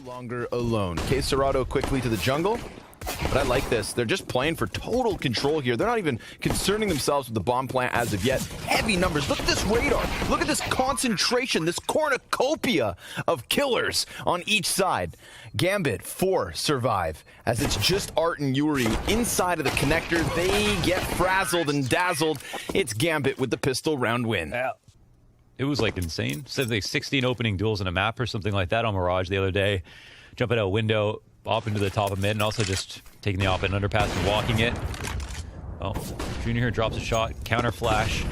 longer alone. Quesarado quickly to the jungle. But I like this. They're just playing for total control here. They're not even concerning themselves with the bomb plant as of yet. Heavy numbers. Look at this radar. Look at this concentration, this cornucopia of killers on each side. Gambit, 4 survive, as it's just Art and Yuri inside of the connector. They get frazzled and dazzled. It's Gambit with the pistol round win. Yeah. It was like insane. Said like 16 opening duels in a map or something like that on Mirage the other day. Jumping out a window, up into the top of mid, and also just taking the op and underpass and walking it. Oh, Junior here drops a shot, counter flash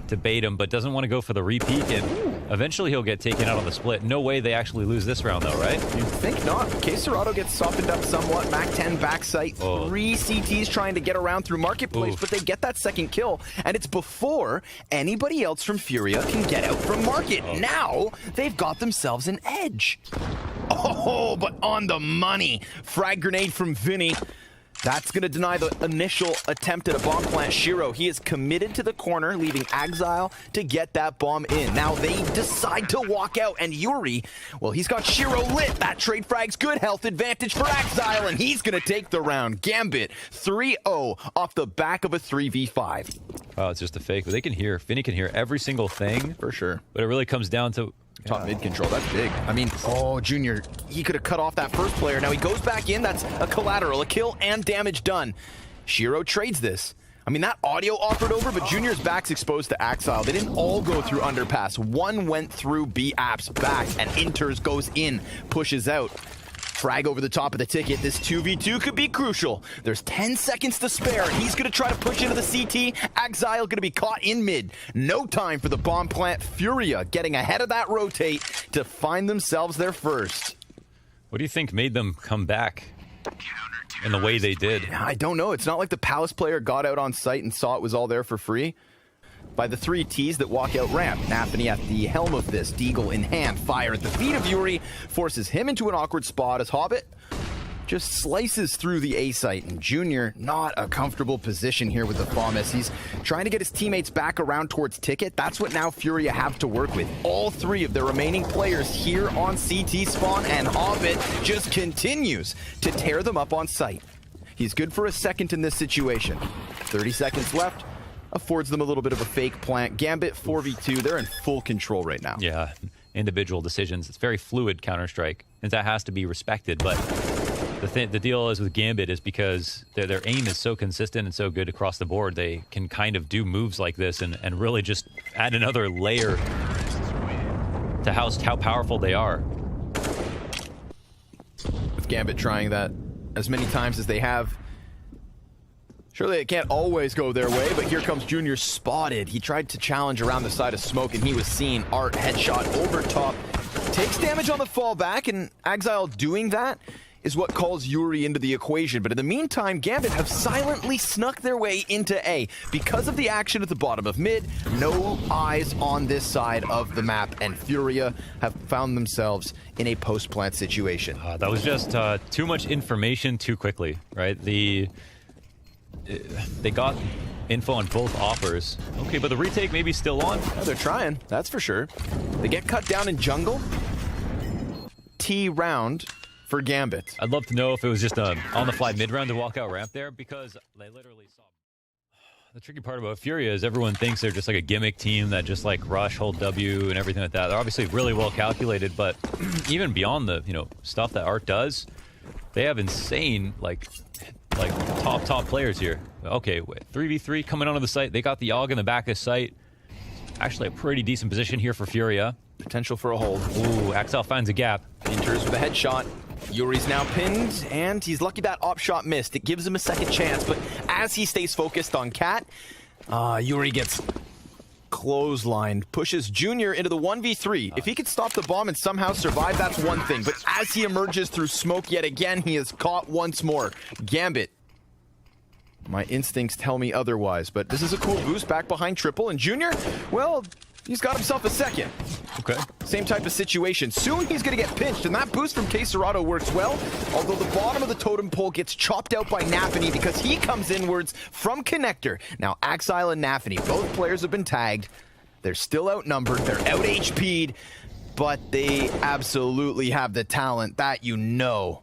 to bait him, but doesn't want to go for the repeat, and eventually he'll get taken out on the split. No way they actually lose this round though, right? You'd think not. Quesarado gets softened up somewhat. Mac 10 backside. 3 CTs trying to get around through Marketplace, but they get that second kill, and it's before anybody else from FURIA can get out from Market. Now they've got themselves an edge. Oh, but on the money. Frag grenade from Vinny. That's going to deny the initial attempt at a bomb plant. Shiro, he is committed to the corner, leaving Exile to get that bomb in. Now they decide to walk out, and Yuri, well, he's got Shiro lit. That trade frag's good. Health advantage for Exile, and he's going to take the round. Gambit, 3-0 off the back of a 3v5. Oh, it's just a fake, but they can hear. Vinny can hear every single thing. For sure. But it really comes down to top mid control. That's big. I mean, oh, Junior, he could have cut off that first player. Now he goes back in. That's a collateral, a kill and damage done. Shiro trades this. I mean, that audio offered over, but Junior's back's exposed to Exile. They didn't all go through underpass. One went through B-App's back, and Inters goes in, pushes out. Frag over the top of the ticket. This 2v2 could be crucial. There's 10 seconds to spare. He's going to try to push into the CT. Exile going to be caught in mid. No time for the bomb plant. Furia getting ahead of that rotate to find themselves their first. What do you think made them come back in the way they did? I don't know. It's not like the Palace player got out on site and saw it was all there for free. By the 3 Ts that walk out ramp. Nafany at the helm of this, Deagle in hand. Fire at the feet of Yuri forces him into an awkward spot as Hobbit just slices through the A site. And Junior, not a comfortable position here with the FAMAS. He's trying to get his teammates back around towards Ticket. That's what now Furia have to work with. All 3 of the remaining players here on CT spawn, and Hobbit just continues to tear them up on site. He's good for a second in this situation. 30 seconds left. Affords them a little bit of a fake plant. Gambit 4v2, they're in full control right now. Yeah, individual decisions. It's very fluid Counter-Strike, and that has to be respected. But the deal is with Gambit is because their aim is so consistent and so good across the board, they can kind of do moves like this and really just add another layer to how powerful they are. With Gambit trying that as many times as they have, surely it can't always go their way, but here comes Junior spotted. He tried to challenge around the side of smoke, and he was seen. Art headshot over top. Takes damage on the fallback, and Exile doing that is what calls Yuri into the equation. But in the meantime, Gambit have silently snuck their way into A. Because of the action at the bottom of mid, no eyes on this side of the map, and Furia have found themselves in a post-plant situation. That was just too much information too quickly, right? They got info on both offers. Okay, but the retake may be still on. Yeah, they're trying, that's for sure. They get cut down in jungle. T round for Gambit. I'd love to know if it was just on-the-fly mid-round to walk out ramp there, because they literally saw... The tricky part about Furia is everyone thinks they're just like a gimmick team that just like rush, hold W, and everything like that. They're obviously really well calculated, but even beyond the stuff that Art does, they have insane like top players here. Okay, wait, 3v3 coming onto the site. They got the AUG in the back of the site. Actually a pretty decent position here for Furia. Potential for a hold. Ooh, Axel finds a gap. Inters with a headshot. Yuri's now pinned, and he's lucky that op shot missed. It gives him a second chance, but as he stays focused on Cat, Yuri gets clotheslined, pushes Junior into the 1v3. If he could stop the bomb and somehow survive, that's one thing. But as he emerges through smoke yet again, he is caught once more. Gambit. My instincts tell me otherwise, but this is a cool boost back behind Triple, and Junior, well, he's got himself a second. Okay. Same type of situation. Soon he's going to get pinched, and that boost from Quesarado works well, although the bottom of the totem pole gets chopped out by Nafany because he comes inwards from connector. Now, Exile and Nafany, both players have been tagged. They're still outnumbered. They're out HP'd. but they absolutely have the talent, that you know.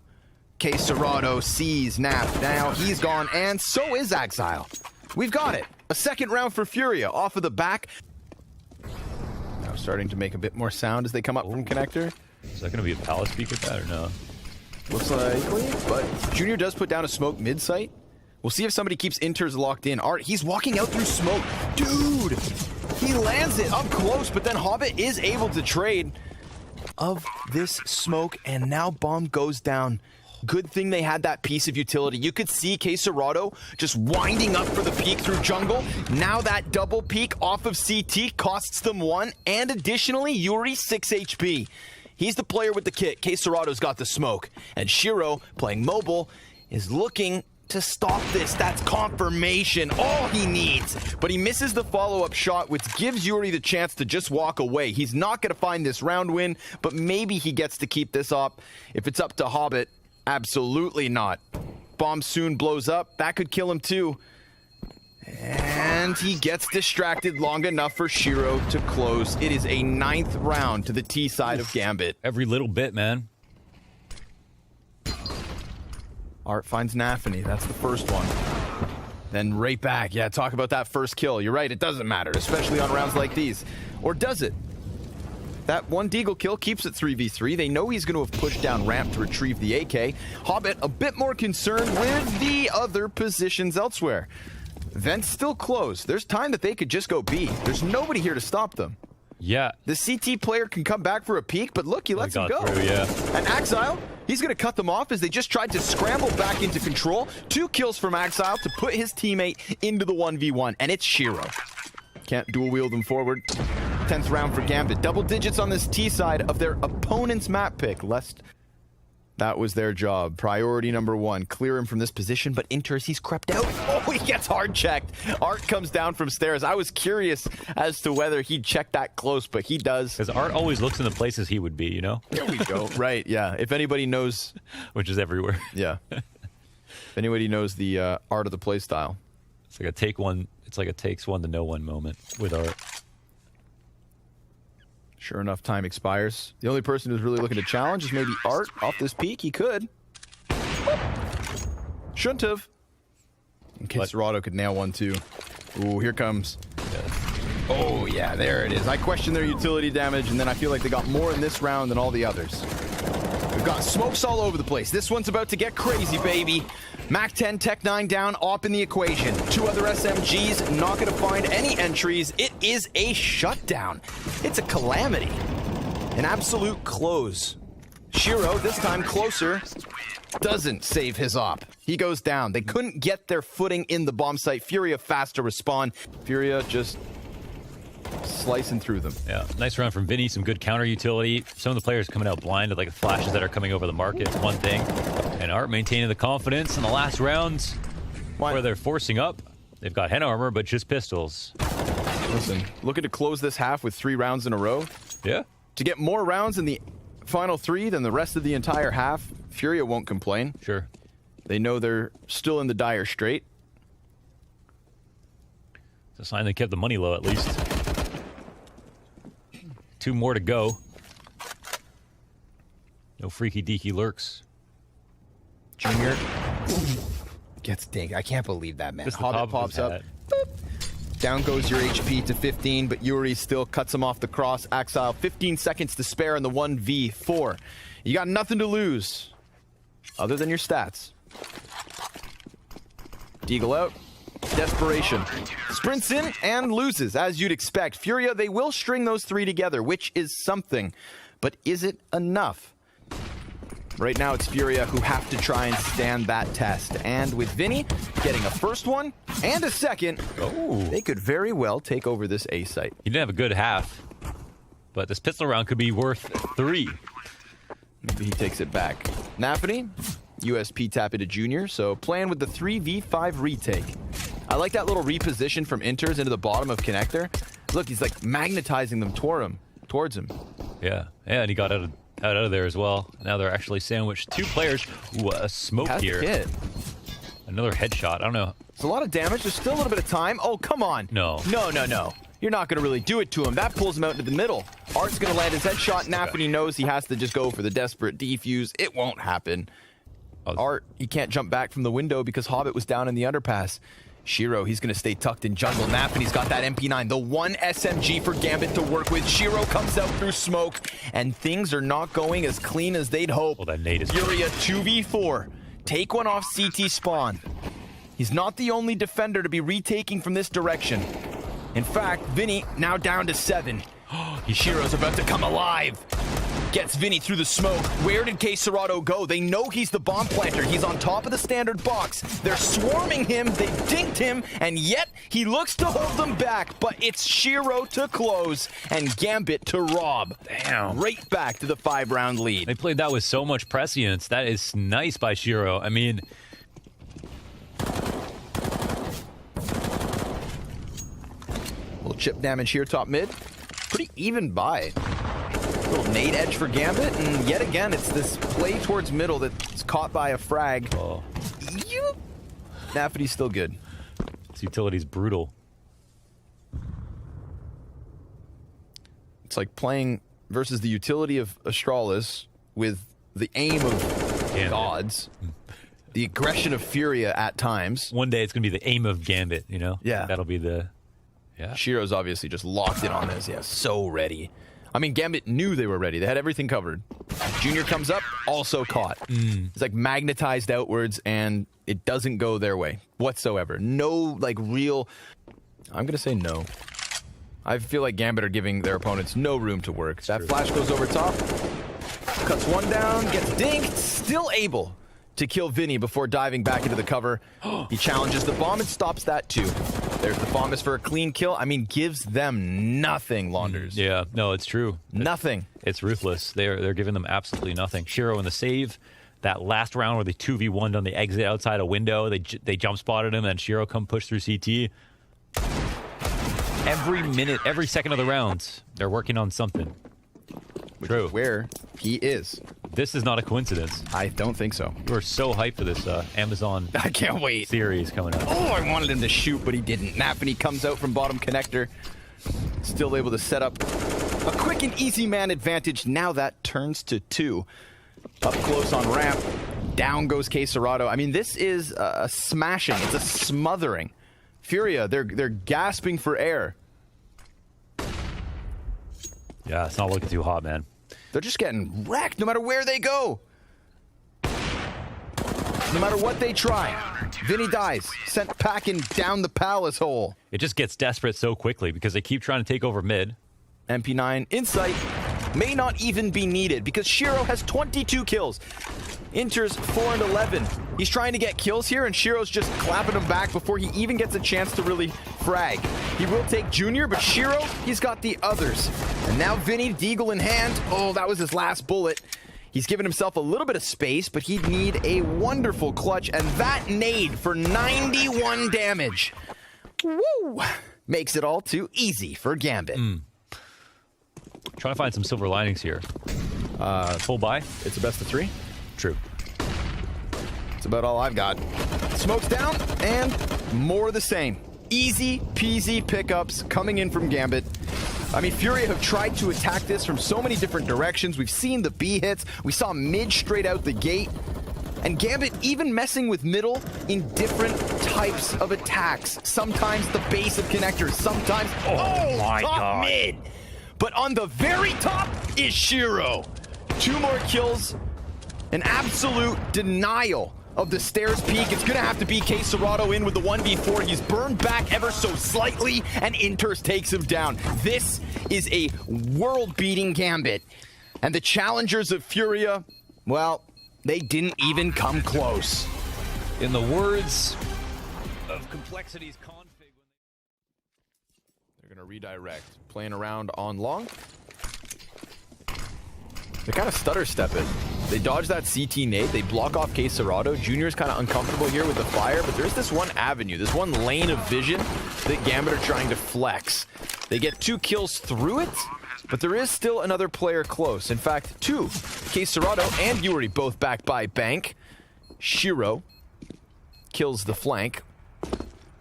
Cerrado sees Nap. Now he's gone, and so is Exile. We've got it. A second round for Furia off of the back. Now starting to make a bit more sound as they come up from connector. Is that going to be a palace peek at that or no? Looks likely, but Junior does put down a smoke mid-site. We'll see if somebody keeps Inters locked in. Art, he's walking out through smoke. Dude, he lands it up close, but then Hobbit is able to trade of this smoke, and now bomb goes down. Good thing they had that piece of utility. You could see Cerrado just winding up for the peek through jungle. Now that double peek off of CT costs them 1, and additionally, Yuri 6 HP. He's the player with the kit. Cerrado's got the smoke. And Shiro, playing mobile, is looking to stop this. That's confirmation. All he needs. But he misses the follow-up shot, which gives Yuri the chance to just walk away. He's not going to find this round win, but maybe he gets to keep this up. If it's up to Hobbit, absolutely not. Bomb soon blows up. That could kill him too. And he gets distracted long enough for Shiro to close. It is a 9th round to the T side of Gambit. Every little bit, man. Art finds Nafany. That's the first one. Then right back. Yeah, talk about that first kill. You're right, it doesn't matter, especially on rounds like these. Or does it? That one Deagle kill keeps it 3v3. They know he's going to have pushed down ramp to retrieve the AK. Hobbit a bit more concerned with the other positions elsewhere. Vent's still closed. There's time that they could just go B. There's nobody here to stop them. Yeah. The CT player can come back for a peek, but look, he lets him go. Through, yeah. And Exile, he's going to cut them off as they just tried to scramble back into control. 2 kills from Exile to put his teammate into the 1v1, and it's Shiro. Can't dual wield them forward. 10th round for Gambit. Double digits on this T side of their opponent's map pick, lest that was their job. Priority number 1, clear him from this position, but Inters, he's crept out. Oh, he gets hard checked. Art comes down from stairs. I was curious as to whether he'd check that close, but he does. Because Art always looks in the places he would be, you know? There we go. Right, yeah. If anybody knows... Which is everywhere. Yeah. If anybody knows the art of the play style. It's like a take one, it's like a takes one to know one moment with Art. Sure enough, time expires. The only person who's really looking to challenge is maybe Art off this peak. He could. Shouldn't have. In case Cerrado could nail one too. Ooh, here comes. Oh yeah, there it is. I question their utility damage, and then I feel like they got more in this round than all the others. We've got smokes all over the place. This one's about to get crazy, baby. Mac 10, Tech 9 down, op in the equation. 2 other SMGs, not going to find any entries. It is a shutdown. It's a calamity. An absolute close. Shiro, this time closer, doesn't save his op. He goes down. They couldn't get their footing in the bomb site. Furia fast to respawn. Furia just slicing through them. Yeah, nice round from Vinny. Some good counter utility. Some of the players coming out blind with like the flashes that are coming over the market. It's one thing. And Art maintaining the confidence in the last rounds where they're forcing up. They've got hen armor, but just pistols. Listen, looking to close this half with 3 rounds in a row. Yeah. To get more rounds in the final 3 than the rest of the entire half, Furia won't complain. Sure. They know they're still in the dire strait. It's a sign they kept the money low at least. 2 more to go. No freaky deaky lurks. Junior gets dinged. I can't believe that, man. Hobbit pops up. Boop. Down goes your HP to 15, but Yuri still cuts him off the cross. Exile, 15 seconds to spare in the 1v4. You got nothing to lose other than your stats. Deagle out. Desperation. Sprints in and loses, as you'd expect. Furia, they will string those 3 together, which is something. But is it enough? Right now, it's Furia who have to try and stand that test. And with Vinny getting a first one and a second, they could very well take over this A site. He didn't have a good half, but this pistol round could be worth 3. Maybe he takes it back. Nafany, USP tap into Junior, so playing with the 3v5 retake. I like that little reposition from Inters into the bottom of connector. Look, he's like magnetizing them towards him. Yeah, and he got out of there as well. Now they're actually sandwiched 2 players. Ooh, a smoke here. Hit. Another headshot. I don't know. It's a lot of damage. There's still a little bit of time. Oh, come on. No. No. you're not going to really do it to him. That pulls him out into the middle. Art's going to land his headshot. Nafany knows he has to just go for the desperate defuse. It won't happen. Art, he can't jump back from the window because Hobbit was down in the underpass. Shiro, he's going to stay tucked in jungle. Nafany's got that MP9, the one SMG for Gambit to work with. Shiro comes out through smoke, and things are not going as clean as they'd hope. Well, that nade is FURIA 2v4. Take one off CT spawn. He's not the only defender to be retaking from this direction. In fact, Vinny now down to 7. Shiro's about to come alive. Gets Vinny through the smoke. Where did K Serato go? They know he's the bomb planter. He's on top of the standard box. They're swarming him. They dinked him, and yet he looks to hold them back. But it's Shiro to close and Gambit to rob. Damn. Right back to the 5-round lead. They played that with so much prescience. That is nice by Shiro. I mean, little chip damage here, top mid. Pretty even buy. Little nade edge for Gambit, and yet again, it's this play towards middle that's caught by a frag. oh, Nafany's still good. this utility's brutal. It's like playing versus the utility of Astralis with the aim of Gambit. gods, the aggression of FURIA at times. One day it's going to be the aim of Gambit, you know? Yeah. That'll be the... Yeah. Shiro's obviously just locked in on this. Yeah, so ready. I mean, Gambit knew they were ready. They had everything covered. Junior comes up, also caught. It's like magnetized outwards, and it doesn't go their way whatsoever. No, like, real... I'm going to say no. I feel like Gambit are giving their opponents no room to work. That flash goes over top. Cuts one down, gets dinked, still able to kill Vinny before diving back into the cover. He challenges the bomb and stops that too. There's the Bombus for a clean kill. I mean, gives them nothing, Launders. Yeah, no, it's true. Nothing. It's ruthless. They're giving them absolutely nothing. Shiro in the save. That last round where they 2v1'd on the exit outside a window, they jump spotted him, and Shiro come push through CT. Every minute, every second of the rounds, they're working on something. Which is where he is. This is not a coincidence. I don't think so. We're so hyped for this Amazon I can't wait. series coming up. Oh, I wanted him to shoot, but he didn't. Nafany comes out from bottom connector. Still able to set up a quick and easy man advantage. Now that turns to 2. Up close on ramp. Down goes K Serato. I mean, this is a smashing. It's a smothering. FURIA, they're gasping for air. Yeah, it's not looking too hot, man. They're just getting wrecked no matter where they go. No matter what they try. Vinny dies. Sent packing down the palace hole. It just gets desperate so quickly because they keep trying to take over mid. MP9 insight may not even be needed because Shiro has 22 kills. Inter's 4 and 11. He's trying to get kills here, and Shiro's just clapping him back before he even gets a chance to really frag. He will take Junior, but Shiro, he's got the others. And now Vinny, Deagle in hand. Oh, that was his last bullet. He's given himself a little bit of space, but he'd need a wonderful clutch, and that nade for 91 damage. Woo! Makes it all too easy for Gambit. Trying to find some silver linings here. Full buy. It's a best of 3. True. That's about all I've got. Smoke's down, and more the same. Easy peasy pickups coming in from Gambit. I mean, FURIA have tried to attack this from so many different directions. We've seen the B hits. We saw mid straight out the gate. And Gambit even messing with middle in different types of attacks. Sometimes the base of connectors, sometimes my top God. mid. But on the very top is Shiro. 2 more kills. An absolute denial of the stairs peak. It's gonna have to be K Serato in with the 1v4. He's burned back ever so slightly, and Inters takes him down. This is a world-beating Gambit. And the challengers of FURIA, well, they didn't even come close. In the words of Complexity's config, They're gonna redirect. Playing around on long. They kind of stutter step it. They dodge that CT nade. They block off K Serato. Junior's kind of uncomfortable here with the fire, but there's this one avenue, this one lane of vision that Gambit are trying to flex. They get 2 kills through it, but there is still another player close. In fact, 2. K Serato and Yuri both backed by Bank. Shiro kills the flank,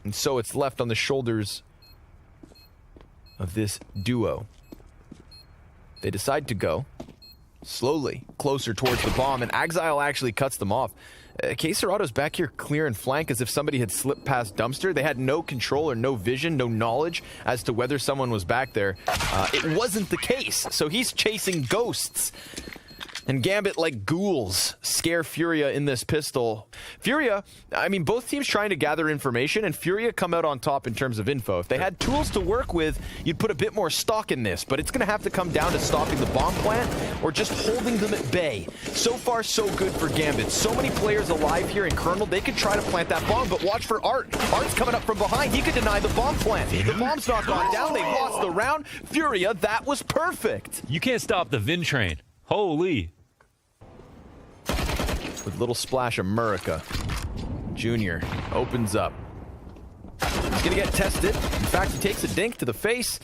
and so it's left on the shoulders of this duo. They decide to go slowly closer towards the bomb, and Exile actually cuts them off. K-Serato's back here clear and flank as if somebody had slipped past Dumpster. They had no control or no vision, no knowledge as to whether someone was back there. It wasn't the case, so he's chasing ghosts. And Gambit, like ghouls, scare FURIA in this pistol. FURIA, I mean, both teams trying to gather information, and FURIA come out on top in terms of info. If they had tools to work with, you'd put a bit more stock in this, but it's going to have to come down to stopping the bomb plant or just holding them at bay. So far, so good for Gambit. So many players alive here in Colonel, they could try to plant that bomb, but watch for Art. Art's coming up from behind. He could deny the bomb plant. The bomb's not gone down. They've lost the round. FURIA, that was perfect. You can't stop the Vin train. Holy. With little splash America. Junior opens up. He's gonna get tested. In fact, he takes a dink to the face,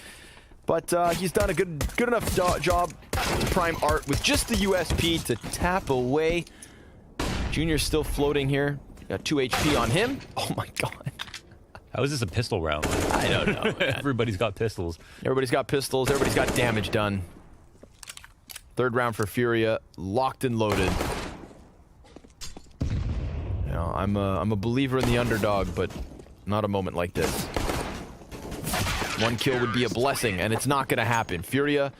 but he's done a good enough job to prime Art with just the USP to tap away. Junior's still floating here. Got 2 HP on him. Oh my god. How is this a pistol round? I don't know, man. Everybody's got pistols. Everybody's got pistols. Everybody's got damage done. Third round for FURIA, locked and loaded. You know, I'm a believer in the underdog, but not a moment like this. One kill would be a blessing, and it's not going to happen. FURIA,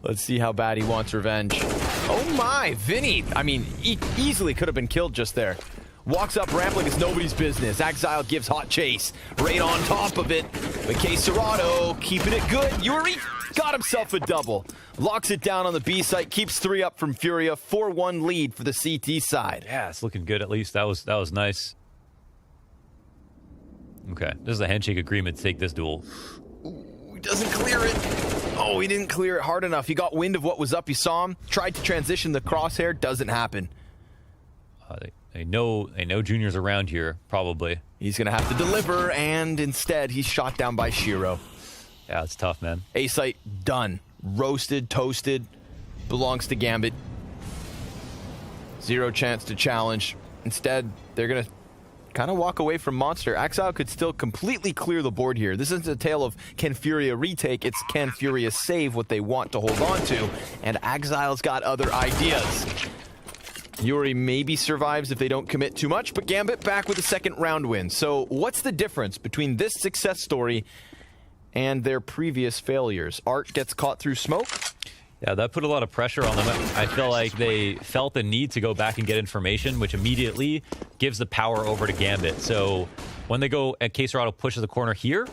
let's see how bad he wants revenge. Oh my, Vinny! I mean, easily could have been killed just there. Walks up ramp like it's nobody's business. Exile gives hot chase. Right on top of it. But K-Serato keeping it good. Yuri got himself a double. Locks it down on the B site. Keeps 3 up from FURIA. 4-1 lead for the CT side. Yeah, it's looking good at least. That was nice. Okay, this is a handshake agreement to take this duel. Ooh, he doesn't clear it. Oh, he didn't clear it hard enough. He got wind of what was up. He saw him. Tried to transition the crosshair. Doesn't happen. They know Junior's around here, probably. He's going to have to deliver, and instead, he's shot down by Shiro. Yeah, it's tough, man. A-site done. Roasted, toasted. Belongs to Gambit. 0 chance to challenge. Instead, they're going to kind of walk away from Monster. Exile could still completely clear the board here. This isn't a tale of can FURIA retake, it's can FURIA save what they want to hold on to, and Exile's got other ideas. Yuri maybe survives if they don't commit too much, but Gambit back with a second round win. So what's the difference between this success story and their previous failures? Art gets caught through smoke. Yeah, that put a lot of pressure on them. I feel like they felt the need to go back and get information, which immediately gives the power over to Gambit. So when they go and K-Serato pushes the corner here.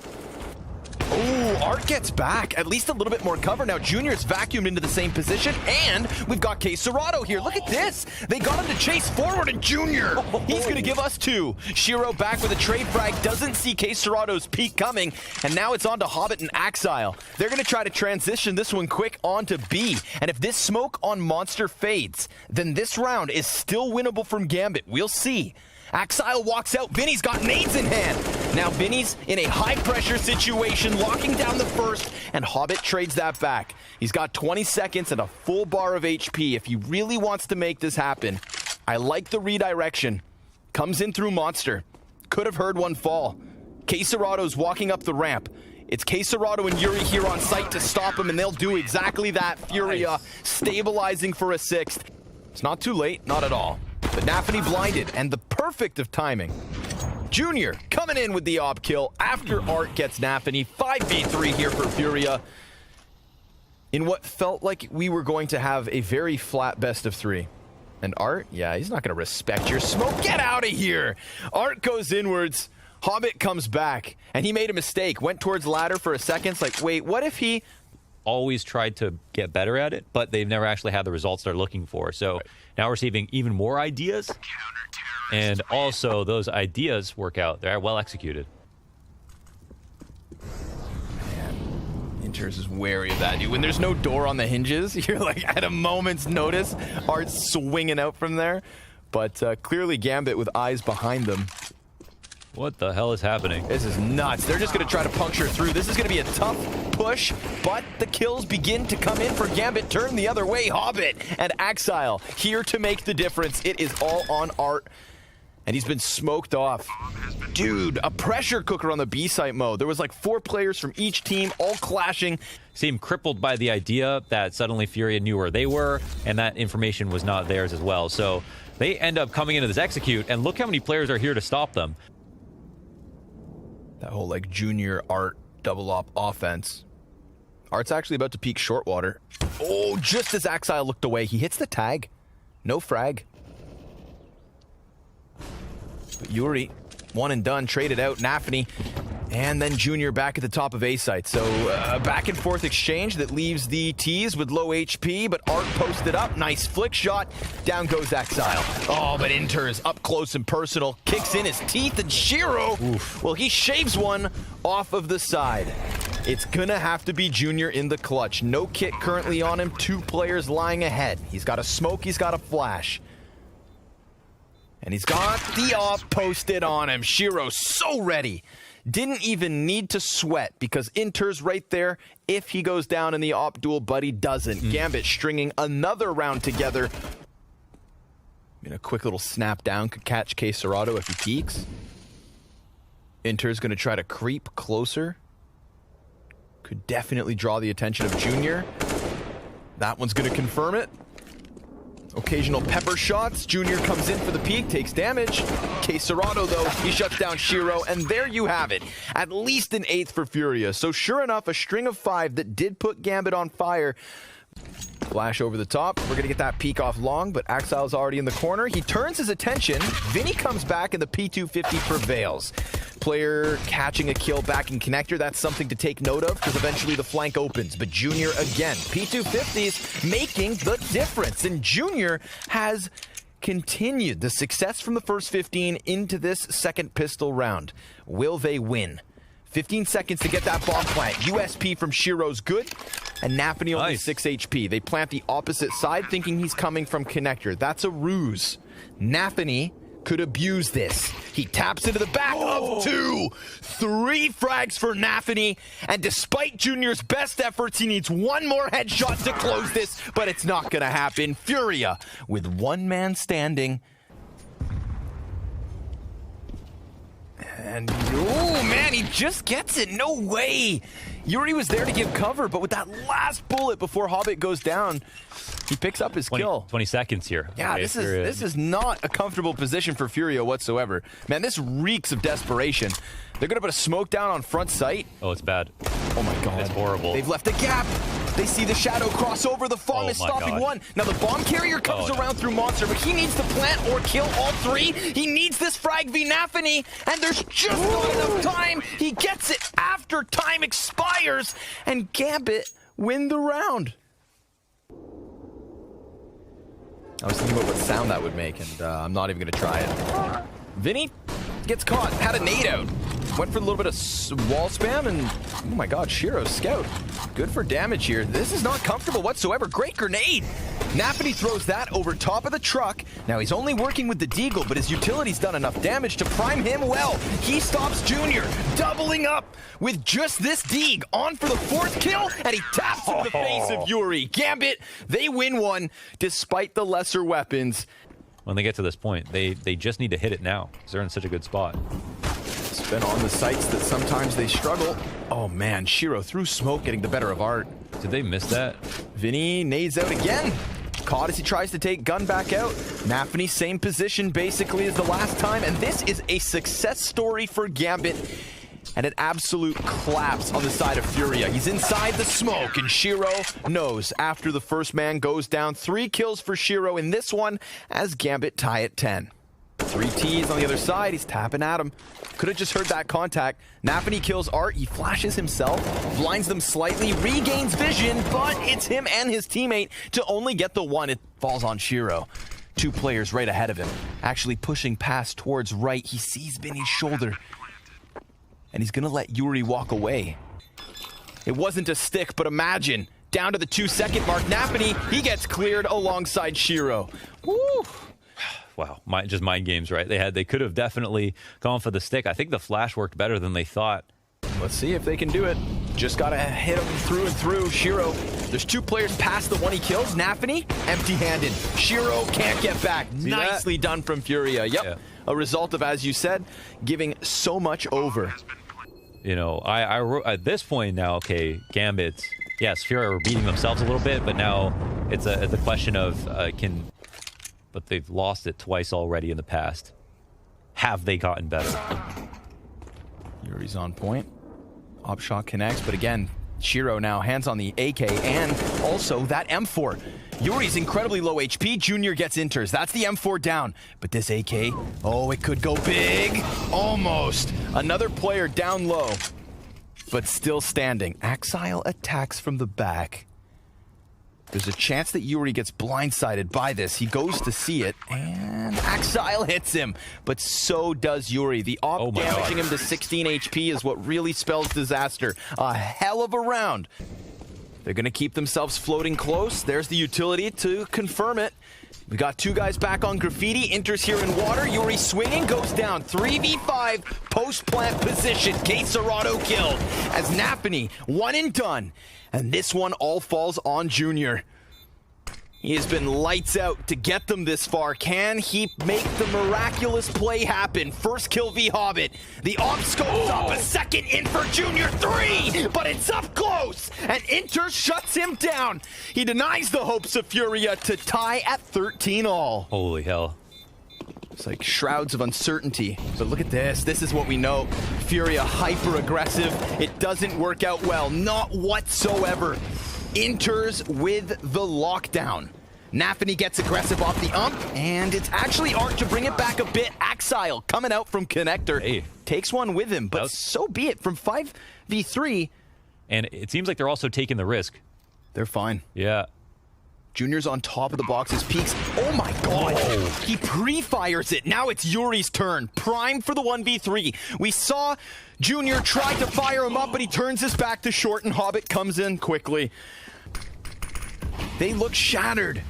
Oh, Art gets back. At least a little bit more cover. Now Junior's vacuumed into the same position, and we've got K-Serato here. Look at this. They got him to chase forward, and Junior, he's going to give us 2. Shiro back with a trade frag. Doesn't see K-Serato's peak coming, and now it's on to Hobbit and Exile. They're going to try to transition this one quick onto B, and if this smoke on Monster fades, then this round is still winnable from Gambit. We'll see. Exile walks out. Vinny's got nades in hand. Now Vinny's in a high-pressure situation, locking down the first, and Hobbit trades that back. He's got 20 seconds and a full bar of HP if he really wants to make this happen. I like the redirection. Comes in through Monster. Could have heard one fall. K-Serato's walking up the ramp. It's K-Serato and Yuri here on site to stop him, and they'll do exactly that. FURIA stabilizing for a 6th. It's not too late, not at all. But Nafany blinded, and the perfect of timing. Junior coming in with the ob kill after Art gets Nafany. 5v3 here for FURIA. In what felt like we were going to have a very flat best of 3. And Art, yeah, he's not going to respect your smoke. Get out of here! Art goes inwards. Hobbit comes back, and he made a mistake. Went towards ladder for a second. It's like, wait, what if he... Always tried to get better at it, but they've never actually had the results they're looking for. So now we're receiving even more ideas, and also those ideas work out. They're well executed. Man, Inters is wary of that, dude. When there's no door on the hinges, you're like at a moment's notice, Art's swinging out from there. But clearly Gambit with eyes behind them. What the hell is happening? This is nuts. They're just going to try to puncture through. This is going to be a tough push, but the kills begin to come in for Gambit. Turn the other way. Hobbit and Exile here to make the difference. It is all on Art. and he's been smoked off. Dude, a pressure cooker on the B site mode. There was like 4 players from each team all clashing. Seemed crippled by the idea that suddenly FURIA knew where they were, and that information was not theirs as well. So they end up coming into this execute, and look how many players are here to stop them. That whole like junior Art double op offense. Art's actually about to peek short water. Oh, just as Axile looked away, he hits the tag. No frag. But Yuri, one and done, traded out. Nafany, and then Junior back at the top of A site. So a back and forth exchange that leaves the T's with low HP, but Art posted up. Nice flick shot. Down goes Axile. Oh, but Inter's up close and personal. Kicks in his teeth, and Shiro, well, he shaves one off of the side. It's gonna have to be Junior in the clutch. No kit currently on him. 2 players lying ahead. He's got a smoke, he's got a flash. And he's got the op posted on him. Shiro so ready. Didn't even need to sweat because Inter's right there. If he goes down in the op duel, but he doesn't. Gambit stringing another round together. A quick little snap down could catch K Serato if he peeks. Inter's gonna try to creep closer. Could definitely draw the attention of Junior. That one's gonna confirm it. Occasional pepper shots. Junior comes in for the peek, takes damage. K Serato, though, he shuts down Shiro, and there you have it. At least an 8th for FURIA. So sure enough, a string of 5 that did put Gambit on fire. Flash over the top. We're going to get that peek off long, but Axile's already in the corner. He turns his attention. Vinny comes back, and the P250 prevails. Player catching a kill back in connector. That's something to take note of, because eventually the flank opens. But Junior again. P250s making the difference. And Junior has continued the success from the first 15 into this second pistol round. Will they win? 15 seconds to get that bomb plant. USP from Shiro's good, and Nafany only 6 HP. They plant the opposite side, thinking he's coming from connector. That's a ruse. Nafany could abuse this. He taps into the back of 2. 3 frags for Nafany, and despite Junior's best efforts, he needs 1 more headshot to close this, but it's not gonna happen. FURIA with 1 man standing. And, oh man, he just gets it. No way. Yuri was there to give cover, but with that last bullet before Hobbit goes down, he picks up his kill. 20 seconds here. Yeah, okay, this is not a comfortable position for FURIA whatsoever. Man, this reeks of desperation. They're going to put a smoke down on front site. Oh, it's bad. Oh my god. It's horrible. They've left a gap. They see the shadow cross over. The Fong is stopping one. Now the bomb carrier comes around through Monster, but he needs to plant or kill all 3. He needs this frag v Nafany, and there's just not enough time. He gets it after time expires, and Gambit win the round. I was thinking about what sound that would make, and I'm not even going to try it. Vinny gets caught, had a nade out. Went for a little bit of wall spam, and oh my god, Shiro scout. Good for damage here. This is not comfortable whatsoever. Great grenade. Nafany throws that over top of the truck. Now he's only working with the Deagle, but his utility's done enough damage to prime him well. He stops Junior, doubling up with just this Deag. On for the 4th kill, and he taps in the face of Yuri. Gambit, they win one despite the lesser weapons. When they get to this point, they just need to hit it now, because they're in such a good spot. It's been on the sites that sometimes they struggle. Oh man, Shiro through smoke getting the better of Art. Did they miss that? Vinny nades out again. Caught as he tries to take gun back out. Nafany, same position basically as the last time, and this is a success story for Gambit. And an absolute collapse on the side of FURIA. He's inside the smoke, and Shiro knows after the first man goes down. 3 kills for Shiro in this one as Gambit tie at 10. 3 T's on the other side. He's tapping at him. Could have just heard that contact. Nafany kills Art. He flashes himself, blinds them slightly, regains vision, but it's him and his teammate to only get the 1. It falls on Shiro. 2 players right ahead of him. Actually pushing past towards right. He sees Vinny's shoulder, and he's going to let Yuri walk away. It wasn't a stick, but imagine. Down to the 2-second mark. Nafany, he gets cleared alongside Shiro. Woo! Wow, just mind games, right? They could have definitely gone for the stick. I think the flash worked better than they thought. Let's see if they can do it. Just gotta hit him through and through. Shiro, there's 2 players past the one he kills. Nafany, empty-handed. Shiro can't get back. See Nicely that? done from Furia. Yep. Yeah. A result of, as you said, giving so much over. You know, I at this point now, okay, Gambit, yes, Furia are beating themselves a little bit, but now it's a question of but they've lost it twice already in the past. Have they gotten better? Yuri's on point. Op shot connects, but again, Shiro now hands on the AK and also that M4. Yuri's incredibly low HP. Junior gets inters. That's the M4 down. But this AK, oh, it could go big. Almost. Another player down low, but still standing. Axile attacks from the back. There's a chance that Yuri gets blindsided by this. He goes to see it, and Axile hits him. But so does Yuri. The op damaging him to 16 HP is what really spells disaster. A hell of a round. They're going to keep themselves floating close. There's the utility to confirm it. We got 2 guys back on Graffiti. Enters here in water. Yuri swinging, goes down. 3v5, post-plant position. Serato killed. As Nafany, 1 and done. And this one all falls on Junior. He has been lights out to get them this far. Can he make the miraculous play happen? First kill v Hobbit. The op scopes up. A second in for Junior. 3, but it's up close. And Inter shuts him down. He denies the hopes of Furia to tie at 13 all. Holy hell. It's like shrouds of uncertainty. But look at this. This is what we know. Furia hyper-aggressive. It doesn't work out well. Not whatsoever. Enters with the lockdown. Nafany gets aggressive off the ump, and it's actually Art to bring it back a bit. Axile coming out from connector. Hey. Takes one with him, but so be it. From 5v3. And it seems like they're also taking the risk. They're fine. Yeah. Junior's on top of the boxes, peeks. Oh my god! He pre-fires it. Now it's Yuri's turn. Prime for the 1v3. We saw Junior try to fire him up, but he turns his back to short, and Hobbit comes in quickly. They look shattered.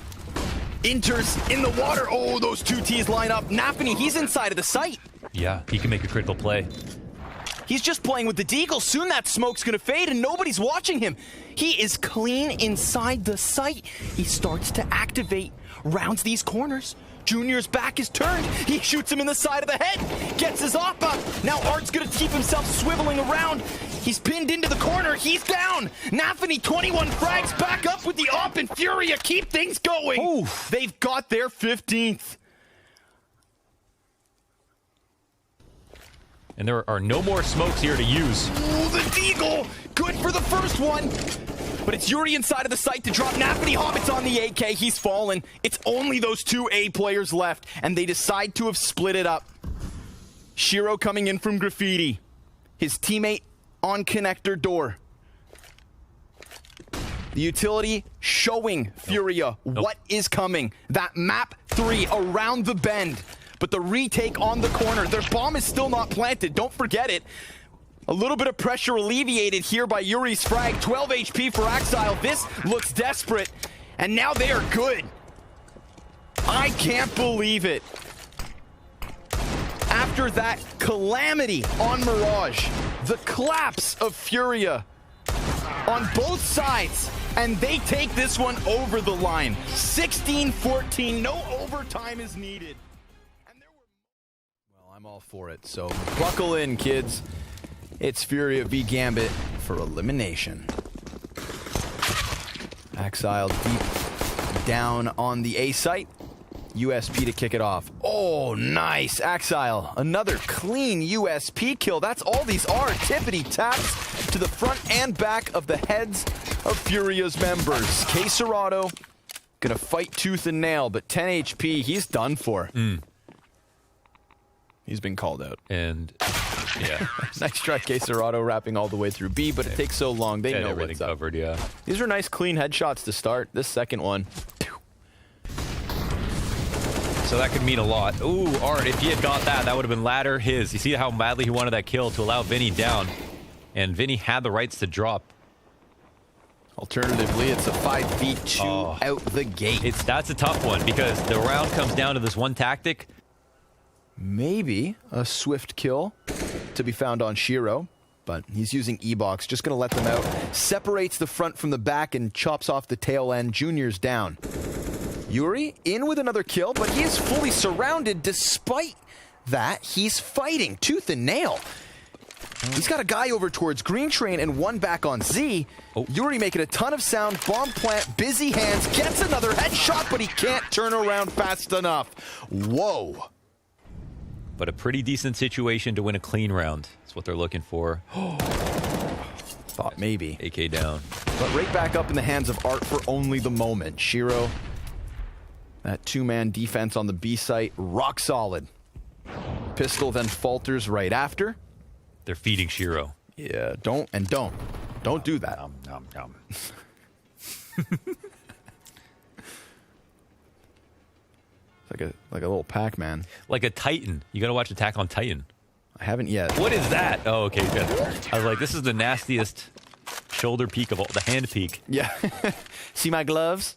Enters in the water. Oh, those 2 Ts line up. Nafany, he's inside of the site. Yeah, he can make a critical play. He's just playing with the deagle. Soon that smoke's gonna fade and nobody's watching him. He is clean inside the site. He starts to activate, rounds these corners. Junior's back is turned. He shoots him in the side of the head. Gets his op up. Now Art's gonna keep himself swiveling around. He's pinned into the corner. He's down. Nafany, 21 frags, back up with the op, and Furia keep things going. Oof. They've got their 15th. And there are no more smokes here to use. Ooh, the deagle! Good for the first one! But it's Yuri inside of the site to drop Nafany. Hobbit's on the AK. He's fallen. It's only those 2 A players left, and they decide to have split it up. Shiro coming in from Graffiti. His teammate on connector door. The utility showing Furia what is coming. That map 3 around the bend. But the retake on the corner. Their bomb is still not planted. Don't forget it. A little bit of pressure alleviated here by Yuri's frag. 12 HP for Axile. This looks desperate. And now they are good. I can't believe it. After that calamity on Mirage, the collapse of Furia on both sides. And they take this one over the line. 16-14. No overtime is needed. I'm all for it, so buckle in, kids. It's Furia v Gambit for elimination. Axile deep down on the A site. USP to kick it off. Oh, nice. Axile, another clean USP kill. That's all these are. Tippity taps to the front and back of the heads of Furia's members. Serato gonna fight tooth and nail, but 10 HP, he's done for. He's been called out. And, yeah. Nice try, Serato, wrapping all the way through B, but it takes so long. They know what's up. Covered, yeah. These are nice, clean headshots to start. This second one. So that could mean a lot. Ooh, Art, if he had got that, that would have been ladder his. You see how badly he wanted that kill to allow Vinny down. And Vinny had the rights to drop. Alternatively, it's a 5v2 out the gate. That's a tough one because the round comes down to this one tactic. Maybe a swift kill to be found on Shiro, but he's using E-Box, just going to let them out. Separates the front from the back and chops off the tail end. Junior's down. Yuri in with another kill, but he is fully surrounded. Despite that, he's fighting tooth and nail. He's got a guy over towards Green Train and one back on Z. Yuri making a ton of sound. Bomb plant, busy hands, gets another headshot, but he can't turn around fast enough. Whoa. But a pretty decent situation to win a clean round. That's what they're looking for. Thought maybe. AK down. But right back up in the hands of Art for only the moment. Shiro, that two-man defense on the B site, rock solid. Pistol then falters right after. They're feeding Shiro. Yeah, don't do that. Nom, nom, nom. Like a little Pac-Man. Like a Titan. You gotta watch Attack on Titan. I haven't yet. What is that? Oh, okay, good. I was like, this is the nastiest shoulder peek of all, the hand peek. Yeah. See my gloves?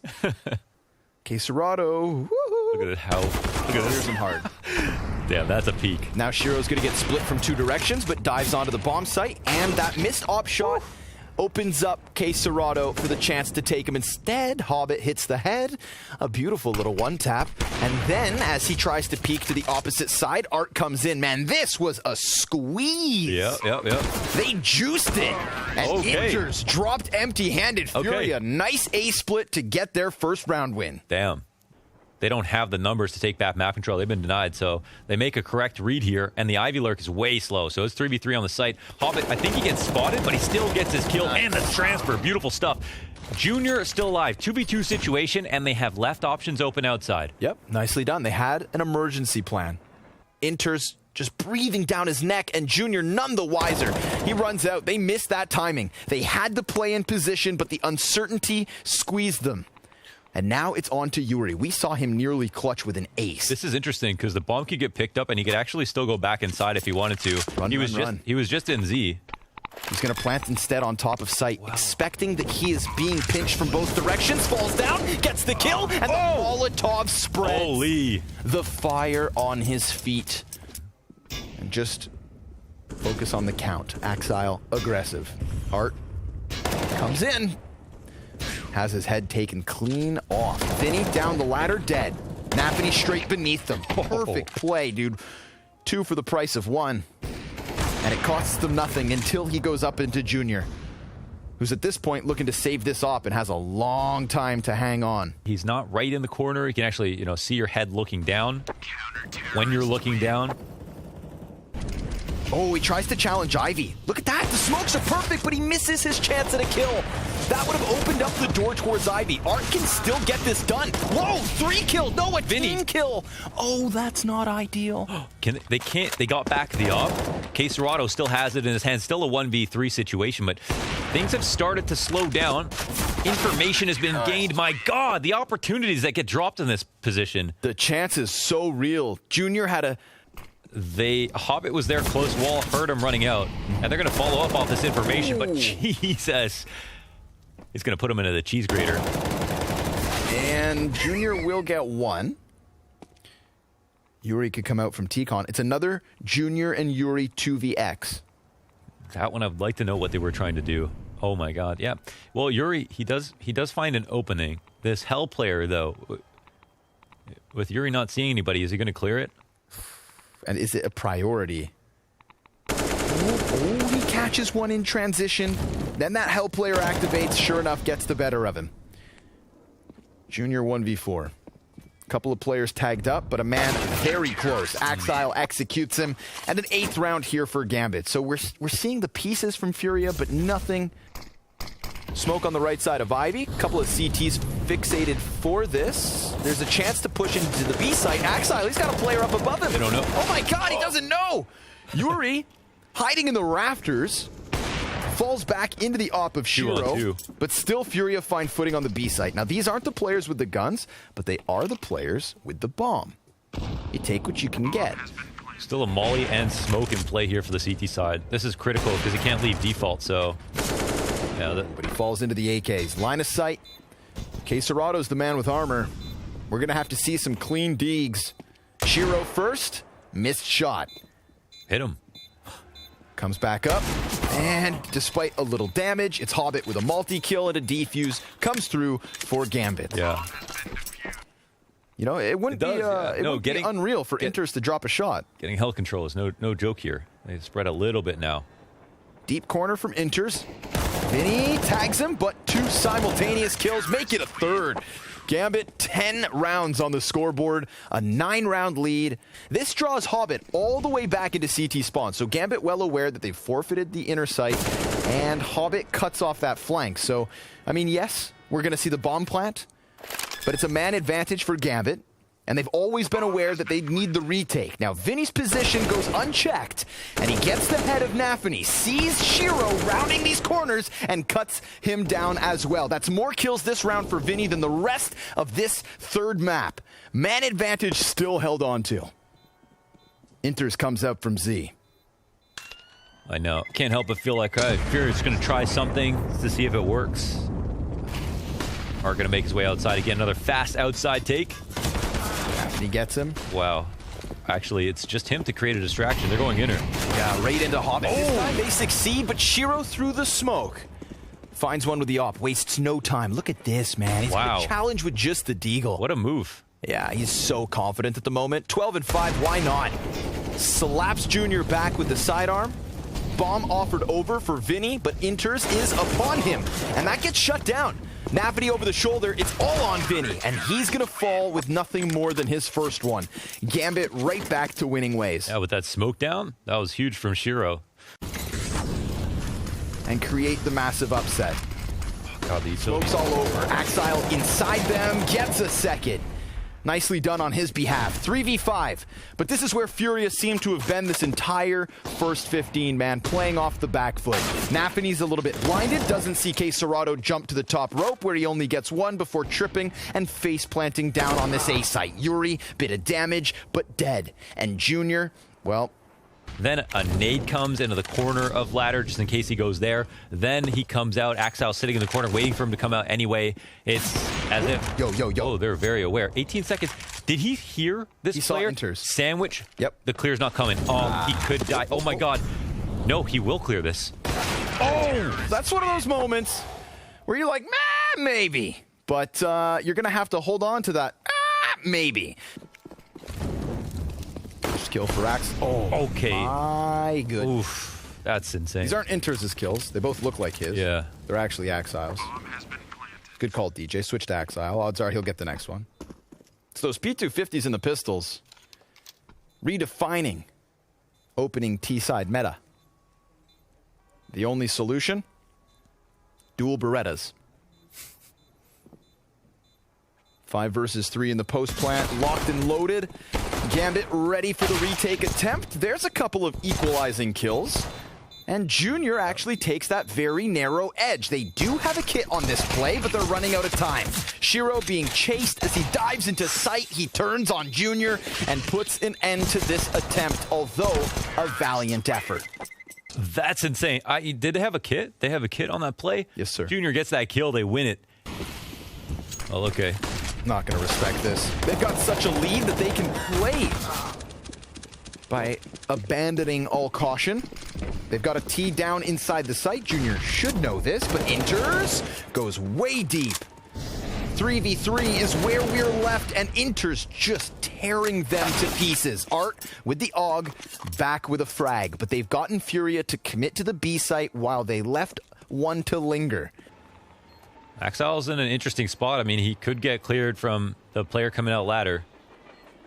Que Serrato. Look at it, how. Look at this. Him hard. Damn, that's a peek. Now Shiro's going to get split from two directions, but dives onto the bomb site, and that missed op shot opens up Que Serrato for the chance to take him instead. Hobbit hits the head. A beautiful little one-tap. And then, as he tries to peek to the opposite side, Art comes in. Man, this was a squeeze. Yep. They juiced it. And Inters dropped empty-handed. Furia, nice A-split to get their first round win. Damn. They don't have the numbers to take back map control. They've been denied, so they make a correct read here, and the Ivy Lurk is way slow, so it's 3v3 on the site. Hobbit, I think he gets spotted, but he still gets his kill, and the transfer. Beautiful stuff. Junior is still alive. 2v2 situation, and they have left options open outside. Yep, nicely done. They had an emergency plan. Inters just breathing down his neck, and Junior none the wiser. He runs out. They missed that timing. They had the play in position, but the uncertainty squeezed them. And now it's on to Yuri. We saw him nearly clutch with an ace. This is interesting because the bomb could get picked up and he could actually still go back inside if he wanted to. He was just in Z. He's going to plant instead on top of site, expecting that he is being pinched from both directions. Falls down, gets the kill, and the Molotov spreads. Holy. The fire on his feet. And just focus on the count. Axile, aggressive. Art comes in. Has his head taken clean off. Vinny down the ladder, dead. Nappany straight beneath them. Perfect play, dude. 2 for the price of 1. And it costs them nothing until he goes up into Junior, who's at this point looking to save this op and has a long time to hang on. He's not right in the corner. You can actually, see your head looking down when you're looking down. Oh, he tries to challenge Ivy. Look at that. The smokes are perfect, but he misses his chance at a kill. That would have opened up the door towards Ivy. Art can still get this done. Whoa, 3 kill. No, a team kill. Oh, that's not ideal. They got back the op. Que Serrato still has it in his hands. Still a 1v3 situation, but things have started to slow down. Information has been gained. My God, the opportunities that get dropped in this position. The chance is so real. Junior had a... Hobbit was there, close wall, heard him running out, and they're going to follow up off this information, but Jesus, he's going to put him into the cheese grater. And Junior will get 1. Yuri could come out from T-Con. It's another Junior and Yuri 2vx. That one, I'd like to know what they were trying to do. Oh my God, yeah. Well, Yuri, he does find an opening. This Hell player, though, with Yuri not seeing anybody, is he going to clear it? And is it a priority? Oh, he catches one in transition. Then that Hell player activates, sure enough, gets the better of him. Junior 1v4. Couple of players tagged up, but a man very close. Axile executes him, and an 8th round here for Gambit. So we're seeing the pieces from Furia, but nothing. Smoke on the right side of Ivy. Couple of CTs fixated for this. There's a chance to push into the B site. Axile, he's got a player up above him. They don't know. Oh my God, he doesn't know. Yuri, hiding in the rafters, falls back into the op of Shiro, but still Furia find footing on the B site. Now, these aren't the players with the guns, but they are the players with the bomb. You take what you can get. Still a molly and smoke in play here for the CT side. This is critical because he can't leave default, so... Yeah, but he falls into the AKs. Line of sight. Que Serrato's the man with armor. We're going to have to see some clean deegs. Shiro first. Missed shot. Hit him. Comes back up, and despite a little damage, it's Hobbit with a multi-kill and a defuse. Comes through for Gambit. Yeah. You know, it wouldn't be unreal for Inters to drop a shot. Getting hell control is no joke here. They spread a little bit now. Deep corner from Inters. Vinny tags him, but 2 simultaneous kills make it a third. Gambit, 10 rounds on the scoreboard, a 9-round lead. This draws Hobbit all the way back into CT spawn. So Gambit well aware that they've forfeited the inner site, and Hobbit cuts off that flank. So, I mean, yes, we're going to see the bomb plant, but it's a man advantage for Gambit. And they've always been aware that they need the retake. Now, Vinny's position goes unchecked, and he gets the head of Nafany, sees Shiro rounding these corners, and cuts him down as well. That's more kills this round for Vinny than the rest of this third map. Man advantage still held on to. Inters comes out from Z. I know. Can't help but feel like Furia's going to try something to see if it works. Are going to make his way outside again. Another fast outside take. He gets him. Wow. Actually, it's just him to create a distraction. They're going inner. Yeah, right into Hobbit. This time they succeed, but Shiro through the smoke. Finds one with the op. Wastes no time. Look at this, man. He's got a challenge with just the deagle. What a move. Yeah, he's so confident at the moment. 12 and 5, why not? Slaps Junior back with the sidearm. Bomb offered over for Vinny, but Inters is upon him. And that gets shut down. Nafany over the shoulder, it's all on Vinny, and he's going to fall with nothing more than his first one. Gambit right back to winning ways. Yeah, with that smoke down, that was huge from Shiro. And create the massive upset. Oh, God, these Smoke's all over. Axile inside them, gets a second. Nicely done on his behalf. 3v5. But this is where FURIA seemed to have been this entire first 15, man, playing off the back foot. Nafany's a little bit blinded, doesn't see K. Serrato jump to the top rope, where he only gets one before tripping and face planting down on this A site. Yuri, bit of damage, but dead. And Junior, well... Then a nade comes into the corner of ladder just in case he goes there. Then he comes out. Axile sitting in the corner waiting for him to come out anyway. It's as if... Yo. Oh, they're very aware. 18 seconds. Did he hear this player? Sandwich? Yep. The clear's not coming. Oh, he could die. Oh, my God. No, he will clear this. Oh, that's one of those moments where you're like, maybe. But you're going to have to hold on to that. Maybe. Kill for Axe. Oh, okay. My goodness. Oof, that's insane. These aren't Inters' kills. They both look like his. Yeah. They're actually Axiles. Good call, DJ. Switch to Axile. Odds are he'll get the next one. It's those P250s and the pistols. Redefining opening T-side meta. The only solution? Dual Berettas. 5 versus 3 in the post plant. Locked and loaded. Gambit ready for the retake attempt. There's a couple of equalizing kills. And Junior actually takes that very narrow edge. They do have a kit on this play, but they're running out of time. Shiro being chased as he dives into sight. He turns on Junior and puts an end to this attempt, although a valiant effort. That's insane. Did they have a kit? They have a kit on that play? Yes, sir. Junior gets that kill. They win it. Oh, okay. Not going to respect this. They've got such a lead that they can play by abandoning all caution. They've got a T down inside the site. Junior should know this, but Inters goes way deep. 3v3 is where we're left, and Inters just tearing them to pieces. Art with the AUG, back with a frag, but they've gotten FURIA to commit to the B site while they left one to linger. Axile's in an interesting spot. I mean, he could get cleared from the player coming out ladder.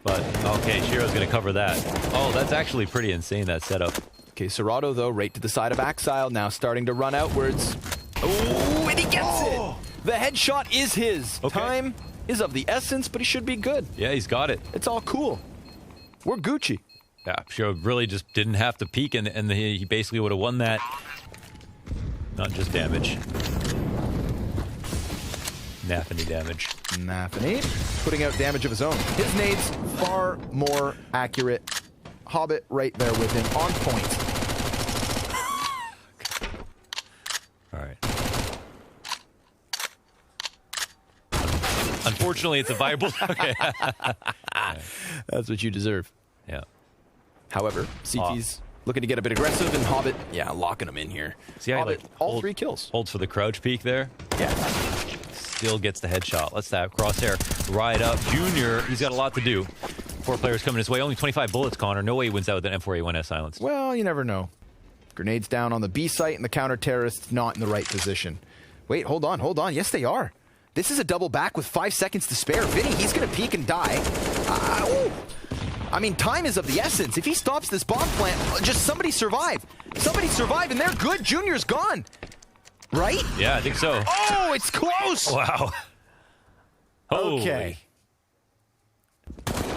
But, okay, Shiro's going to cover that. Oh, that's actually pretty insane, that setup. Okay, Serrato, though, right to the side of Axile, now starting to run outwards. Oh, and he gets it! The headshot is his. Okay. Time is of the essence, but he should be good. Yeah, he's got it. It's all cool. We're Gucci. Yeah, Shiro really just didn't have to peek, and he basically would have won that. Not just damage. Nafany damage. Nafany putting out damage of his own. His nades far more accurate. Hobbit right there with him on point. All right. Unfortunately, it's a viable... Okay. That's what you deserve. Yeah. However, CT's looking to get a bit aggressive, and Hobbit, yeah, locking him in here. See how Hobbit, he, like, all 3 kills. Holds for the crouch peek there. Yeah. Still gets the headshot. Let's that crosshair right up. Junior, he's got a lot to do. 4 players coming his way. Only 25 bullets, Connor. No way he wins out with an M4A1S silence. Well, you never know. Grenades down on the B site, and the counter-terrorists not in the right position. Wait, hold on. Yes, they are. This is a double back with 5 seconds to spare. Vinny, he's going to peek and die. I mean, time is of the essence. If he stops this bomb plant, just somebody survive. Somebody survive, and they're good. Junior's gone. Right? Yeah, I think so. Oh, it's close. Wow. Okay.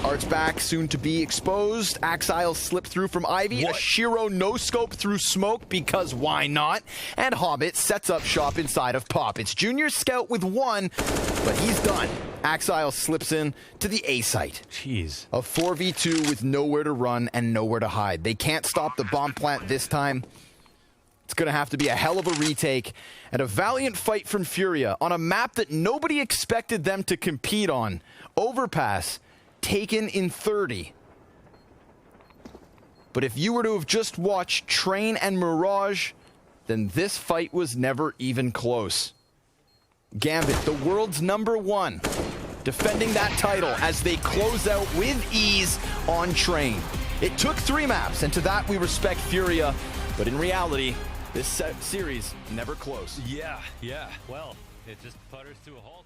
Art's back, soon to be exposed. Axile slipped through from Ivy. What? A Shiro no-scope through smoke, because why not? And Hobbit sets up shop inside of Pop. It's Junior Scout with 1, but he's done. Axile slips in to the A site. Jeez. A 4v2 with nowhere to run and nowhere to hide. They can't stop the bomb plant this time. It's going to have to be a hell of a retake and a valiant fight from FURIA on a map that nobody expected them to compete on. Overpass, taken in 30. But if you were to have just watched Train and Mirage, then this fight was never even close. Gambit, the world's #1, defending that title as they close out with ease on Train. It took 3 maps, and to that we respect FURIA, but in reality, this series never close. Yeah. Well, it just putters to a halt.